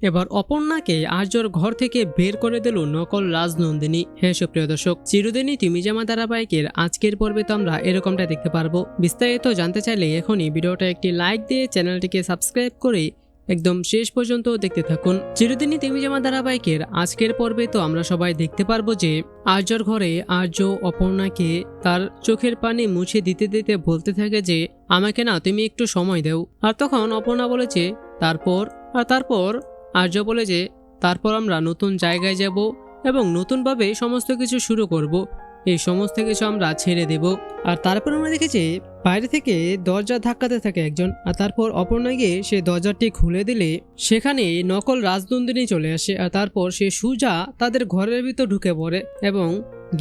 এবার অপর্ণাকে আর্যর ঘর থেকে বের করে দিল নকল রাজনন্দিনী। হ্যাঁ সুপ্রিয় দর্শক, চিরদিনই তুমি জামা ধারাবাহিকের আজকের পর্বে তো আমরা এরকমটা দেখতে পারবো। বিস্তারিত জানতে চাইলে এখনই ভিডিওটা একটি লাইক দিয়ে চ্যানেলটিকে সাবস্ক্রাইব করে একদম শেষ পর্যন্ত দেখতে থাকুন। চিরদিনই তুমি জামা ধারাবাহিকের আজকের পর্বে তো আমরা সবাই দেখতে পারবো যে আর্যর ঘরে আর্য অপর্ণাকে তার চোখের পানি মুছে দিতে দিতে বলতে থাকে যে আমাকে না তুমি একটু সময় দাও। আর তখন অপর্ণা বলেছে তারপর আর্য বলে যে তারপর আমরা নতুন জায়গায় যাব এবং নতুনভাবে সমস্ত কিছু শুরু করব, এই সমস্ত কিছু আমরা ছেড়ে দেব। আর তারপর আমরা দেখেছি বাইরে থেকে দরজা ধাক্কাতে থাকে একজন, আর তারপর অপর্ণা গিয়ে সে দরজাটি খুলে দিলে সেখানে নকল রাজনন্দিনী চলে আসে। আর তারপর সে সুজা তাদের ঘরের ভিতর ঢুকে পড়ে এবং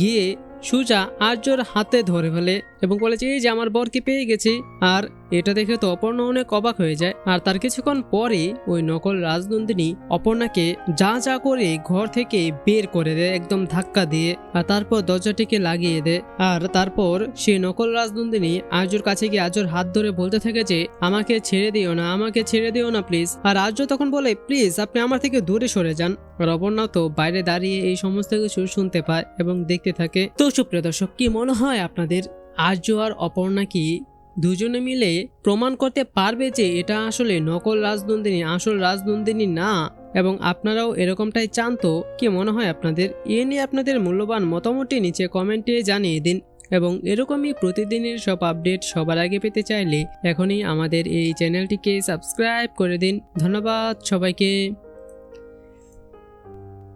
গিয়ে সুজা আর্যর হাতে ধরে ফেলে এবং বলেছে এই যে আমার বরকে পেয়ে গেছি। আর এটা দেখে তো অপর্ণা অনেক অবাক হয়ে যায়। আর তার কিছুক্ষণ পরে ওই নকল রাজনন্দিনী অপর্ণাকে যা করে ঘর থেকে বের করে দেয় একদম ধাক্কা দিয়ে, আর তারপর দরজাটিকে লাগিয়ে দেয়। আর তারপর সেই নকল রাজনন্দিনী আর্যর কাছে গিয়ে আর্যর হাত ধরে বলতে থাকে যে আমাকে ছেড়ে দিও না, আমাকে ছেড়ে দিও না প্লিজ। আর আর্য তখন বলে প্লিজ আপনি আমার থেকে দূরে সরে যান। আর অপর্ণা তো বাইরে দাঁড়িয়ে এই সমস্ত কিছু শুনতে পায় এবং দেখতে থাকে। তো সুপ্রিয় দর্শক, কি মনে হয় আপনাদের, আর্য আর অপর্ণা কি দুজনে মিলে প্রমাণ করতে পারবে যে এটা আসলে নকল রাজনন্দিনী আসল রাজনন্দিনী না? এবং আপনারাও এরকমটাই চান তো? কি মনে হয় আপনাদের? এ নিয়ে আপনাদের মূল্যবান মতামতটি নিচে কমেন্টে জানিয়ে দিন। এবং এরকমই প্রতিদিনের সব আপডেট সবার আগে পেতে চাইলে এখনই আমাদের এই চ্যানেলটিকে সাবস্ক্রাইব করে দিন। ধন্যবাদ সবাইকে।